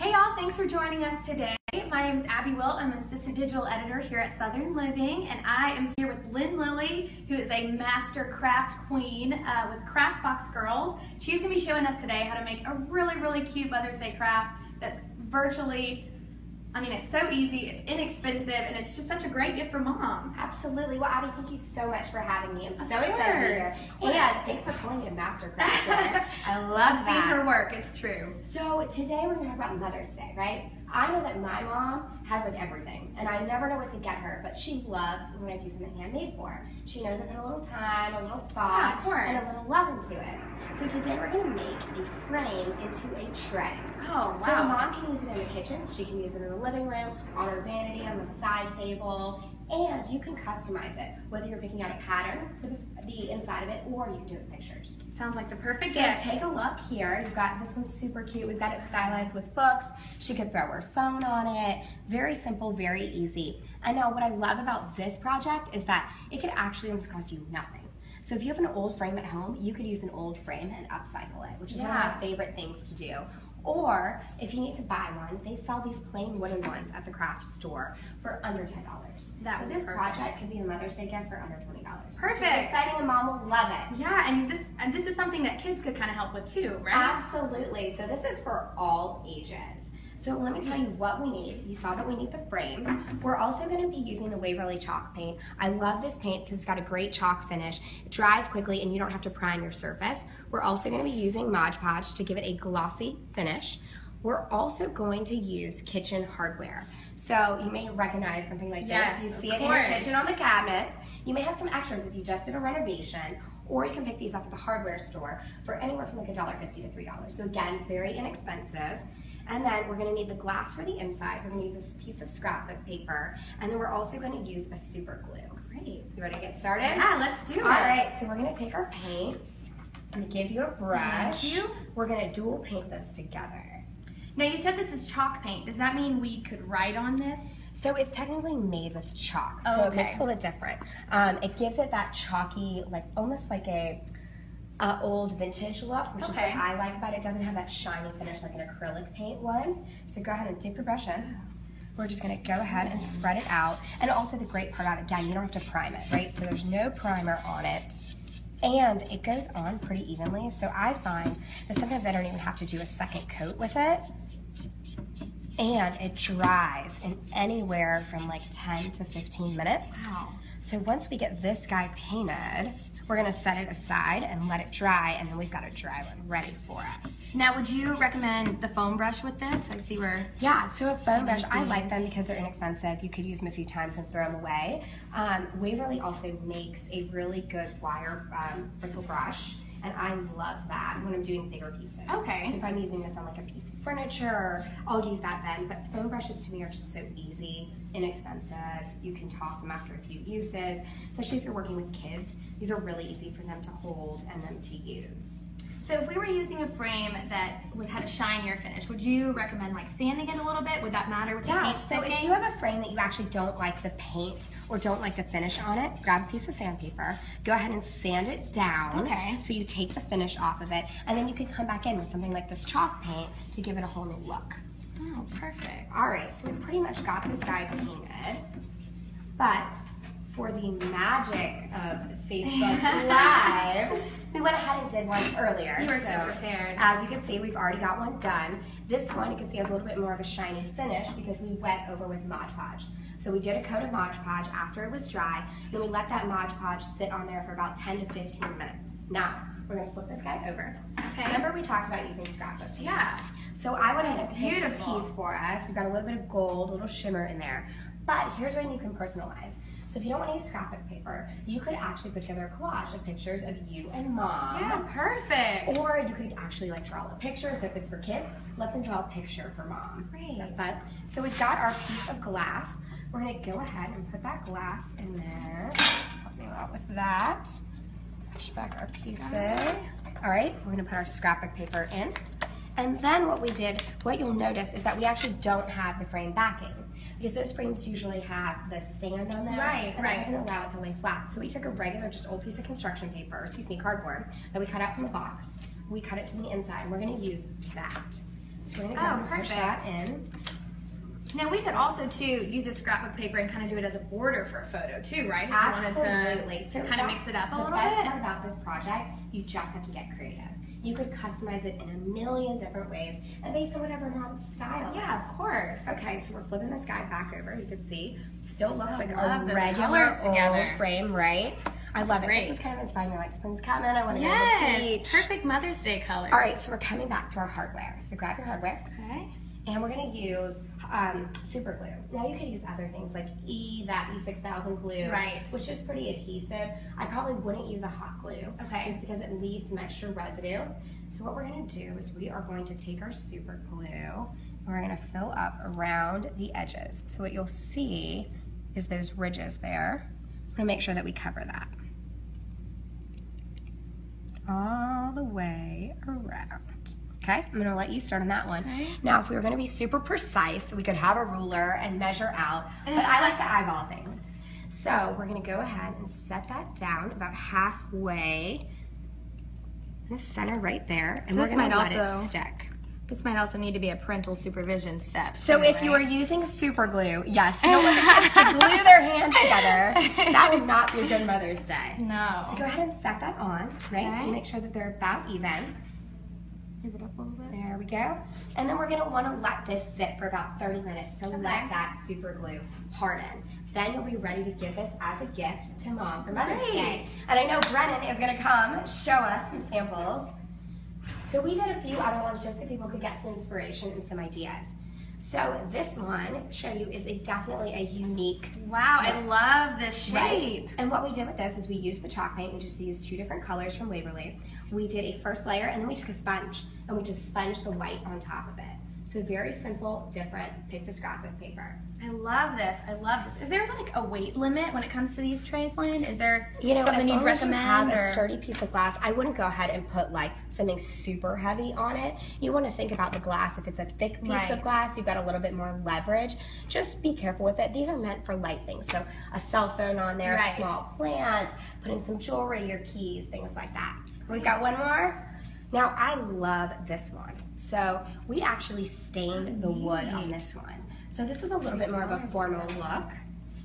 Hey y'all, thanks for joining us today. My name is Abby Wilt. I'm an assistant digital editor here at Southern Living, and I am here with Lynn Lilly, who is a master craft queen with Craft Box Girls. She's going to be showing us today how to make a really cute Mother's Day craft that's virtually, it's so easy, it's inexpensive, and it's just such a great gift for mom. Absolutely. Well, Abby, thank you so much for having me. I'm so excited to be here. And thanks for calling me a master craft girl. I love that. I've seen her work, it's true. So today we're going to talk about Mother's Day, right? I know that my mom has everything, and I never know what to get her, but she loves when I do something handmade for her. She knows I put a little time, a little thought, and a little love into it. So today we're going to make a frame into a tray. Oh, wow. So mom can use it in the kitchen, she can use it in the living room, on her vanity, on the side table, and you can customize it, whether you're picking out a pattern for the inside of it, or you can do it with pictures. Sounds like the perfect So gift. take a look here. You've got this one's super cute. We've got it stylized with books. She could throw her phone on it. Very simple, very easy. And now what I love about this project is that it could actually almost cost you nothing. So if you have an old frame at home, you could use an old frame and upcycle it, which is one of my favorite things to do. Or if you need to buy one, they sell these plain wooden ones at the craft store for under $10. So this project could be a Mother's Day gift for under $20. Perfect. It's exciting, and mom will love it. Yeah, and this is something that kids could kind of help with too, right? Absolutely. So this is for all ages. So let me tell you what we need. You saw that we need the frame. We're also going to be using the Waverly chalk paint. I love this paint because it's got a great chalk finish. It dries quickly and you don't have to prime your surface. We're also going to be using Mod Podge to give it a glossy finish. We're also going to use kitchen hardware. So you may recognize something like this. You see it in your kitchen on the cabinets. You may have some extras if you just did a renovation, or you can pick these up at the hardware store for anywhere from like $1.50 to $3. So again, very inexpensive. And then we're going to need the glass for the inside. We're going to use this piece of scrapbook paper. And then we're also going to use a super glue. Great. You ready to get started? Yeah, let's do it. All right, so we're going to take our paint. I'm going to give you a brush. Thank you. We're going to dual paint this together. Now you said this is chalk paint. Does that mean we could write on this? So it's technically made with chalk, so it makes it a little bit different. It gives it that chalky, like almost like a old vintage look, which is what I like about it. It doesn't have that shiny finish like an acrylic paint one. So go ahead and dip your brush in. We're just going to go ahead and spread it out. And also the great part about it, again, you don't have to prime it, right? So there's no primer on it. And it goes on pretty evenly. So I find that sometimes I don't even have to do a second coat with it. And it dries in anywhere from like 10 to 15 minutes. Wow. So once we get this guy painted, we're gonna set it aside and let it dry, and then we've got a dry one ready for us. Now, would you recommend the foam brush with this? I see where... Yeah, so a foam brush, I like them because they're inexpensive. You could use them a few times and throw them away. Waverly also makes a really good wire bristle brush, and I love that when I'm doing bigger pieces. Okay. So if I'm using this on like a piece of furniture, I'll use that then. But foam brushes to me are just so easy, inexpensive. You can toss them after a few uses, especially if you're working with kids. These are really easy for them to hold and them to use. So if we were using a frame that had a shinier finish, would you recommend like sanding it a little bit? Would that matter with the paint sticking? So if you have a frame that you actually don't like the paint or don't like the finish on it, grab a piece of sandpaper, go ahead and sand it down. Okay. So you take the finish off of it, and then you can come back in with something like this chalk paint to give it a whole new look. Oh, perfect. All right, so we pretty much got this guy painted, but for the magic of Facebook Live, we went ahead and did one earlier. You were so prepared. As you can see, we've already got one done. This one, you can see, has a little bit more of a shiny finish because we went over with Mod Podge. So we did a coat of Mod Podge after it was dry, and we let that Mod Podge sit on there for about 10 to 15 minutes. Now, we're going to flip this guy over. Okay. Remember we talked about using scrapbook paint? Yeah. So I went ahead and picked a Beautiful. piece for us. We've got a little bit of gold, a little shimmer in there. But here's where you can personalize. So if you don't want to use scrapbook paper, you could actually put together a collage of pictures of you and mom. Yeah, perfect. Or you could actually like draw a picture. So if it's for kids, let them draw a picture for mom. Great. Isn't that fun? So we've got our piece of glass. We're going to go ahead and put that glass in there. Help me out with that. Push back our pieces. All right, we're going to put our scrapbook paper in. And then what you'll notice is that we actually don't have the frame backing, because those frames usually have the stand on them. Right, and that doesn't allow it to lay flat. So we took a regular, just old piece of construction paper, cardboard, that we cut out from a box. We cut it to the inside, and we're going to use that. So we're gonna go ahead and push that in. Now we could also too use a scrapbook paper and kind of do it as a border for a photo too, right? If Absolutely. You wanted to kind of mix it up a little bit. The best part about this project, you just have to get creative. You could customize it in a million different ways and based on whatever mom's style. Yeah, of course. Okay, so we're flipping this guy back over. You can see, still looks like love a those regular colors together. old frame, right? I love it. Great. This was kind of inspiring me, like spring's coming, I want to go to the beach. Perfect Mother's Day colors. All right, so we're coming back to our hardware. So grab your hardware. Okay. And we're gonna use super glue. Now you could use other things like that E6000 glue, right, which is pretty adhesive. I probably wouldn't use a hot glue, okay, just because it leaves some extra residue. So what we're gonna do is we are going to take our super glue and we're gonna fill up around the edges. So what you'll see is those ridges there. We're gonna make sure that we cover that all the way around. Okay, I'm gonna let you start on that one. Okay. Now, if we were gonna be super precise, we could have a ruler and measure out, but I like to eyeball things. So we're gonna go ahead and set that down about halfway in the center right there, and so we're gonna let it stick. This might also need to be a parental supervision step. So too, if you are using super glue, yes, you don't want the kids to glue their hands together. That would not be a good Mother's Day. No. So go ahead and set that on, right? Okay. And make sure that they're about even. Move it up a little bit. There we go. And then we're gonna wanna let this sit for about 30 minutes to let that super glue harden. Then you'll be ready to give this as a gift to Mom for Mother's Day. And I know Brennan is gonna come show us some samples. So we did a few other ones just so people could get some inspiration and some ideas. So this one, show you, is definitely a unique. Wow, I love this shape. Right? And what we did with this is we used the chalk paint. We just used 2 different colors from Waverly. We did a first layer and then we took a sponge and we just sponged the white on top of it. So very simple, different, picked a scrapbook paper. I love this. I love this. Is there like a weight limit when it comes to these trays, Lynn? Is there something you'd recommend? As long as you have a sturdy piece of glass, I wouldn't go ahead and put like something super heavy on it. You want to think about the glass. If it's a thick piece of glass, you've got a little bit more leverage. Just be careful with it. These are meant for light things. So a cell phone on there, a small plant, putting some jewelry, your keys, things like that. We've got one more. Now I love this one. So we actually stained the wood on this one. So this is a little bit more of a formal look.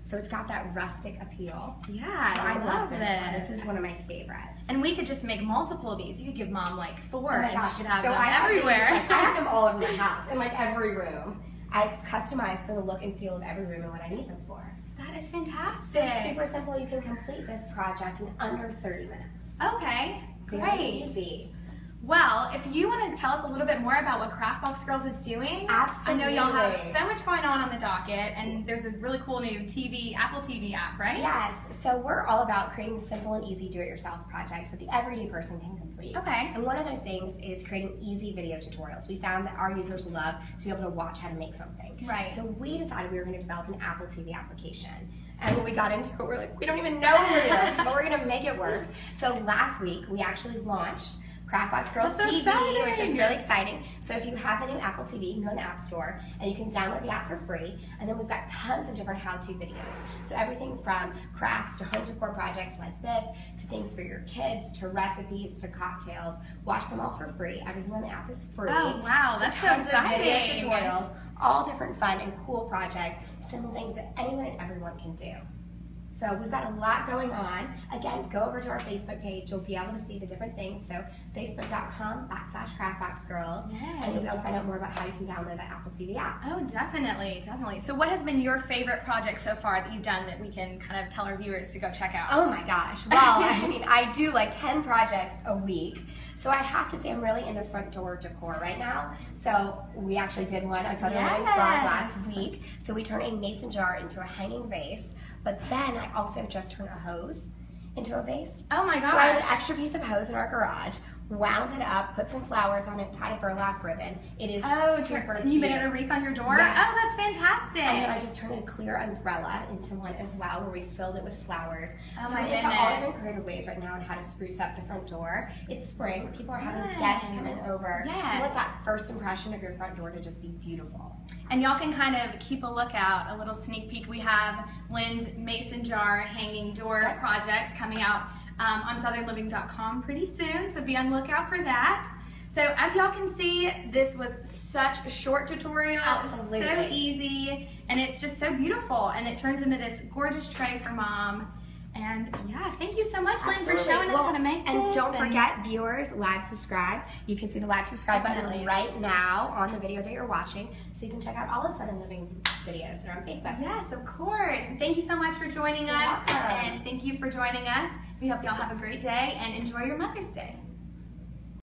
So it's got that rustic appeal. Yeah, so I love this one. This is one of my favorites. And we could just make multiple of these. You could give Mom like 4 and she could have them everywhere. I have them all over my house, in like every room. I've customized for the look and feel of every room and what I need them for. That is fantastic. So super simple. You can complete this project in under 30 minutes. Okay, great. Very easy. Well, if you want to tell us a little bit more about what Craftbox Girls is doing, absolutely. I know y'all have so much going on the docket, and there's a really cool new Apple TV app, right? Yes, so we're all about creating simple and easy do-it-yourself projects that the everyday person can complete. Okay. And one of those things is creating easy video tutorials. We found that our users love to be able to watch how to make something. Right. So we decided we were going to develop an Apple TV application. And when we got into it, we're like, we don't even know what we're doing, but we're going to make it work. So last week, we actually launched Craftbox Girls TV, which is really exciting. So if you have the new Apple TV, you can go in the App Store and you can download the app for free. And then we've got tons of different how-to videos. So everything from crafts to home decor projects like this, to things for your kids, to recipes, to cocktails. Watch them all for free. Everything on the app is free. Oh wow, so that's tons so of video exciting. tutorials, all different fun and cool projects, simple things that anyone and everyone can do. So we've got a lot going on. Again, go over to our Facebook page. You'll be able to see the different things. So facebook.com/craftboxgirls. And you'll be able to find out more about how you can download the Apple TV app. Oh, definitely, definitely. So what has been your favorite project so far that you've done that we can kind of tell our viewers to go check out? Oh my gosh. Well, I mean, I do like 10 projects a week. So I have to say I'm really into front door decor right now. So we actually did one on Southern Living's blog last week. So we turned a mason jar into a hanging vase. But then I also just turned a hose into a vase. Oh my gosh. So I had an extra piece of hose in our garage, wound it up, put some flowers on it, tied a burlap ribbon. It is super cute. You made it a wreath on your door? Yes. Oh, that's fantastic. And then I just turned a clear umbrella into one as well, where we filled it with flowers. Oh so my I'm into goodness. all different creative ways right now on how to spruce up the front door. It's spring. People are having guests coming over. Yes. You want that first impression of your front door to just be beautiful. And y'all can kind of keep a lookout, a little sneak peek. We have Lynn's mason jar hanging door project coming out on southernliving.com pretty soon, so be on lookout for that. So as y'all can see, this was such a short tutorial. Absolutely. So easy, and it's just so beautiful, and it turns into this gorgeous tray for Mom. And yeah, thank you so much, Lynn, for showing us how to make this. And don't forget, viewers, live subscribe. You can see the live subscribe Definitely. button right now on the video that you're watching, so you can check out all of Southern Living's videos that are on Facebook. Yes, of course. And thank you so much for joining us. welcome. And thank you for joining us. We hope y'all have a great day and enjoy your Mother's Day.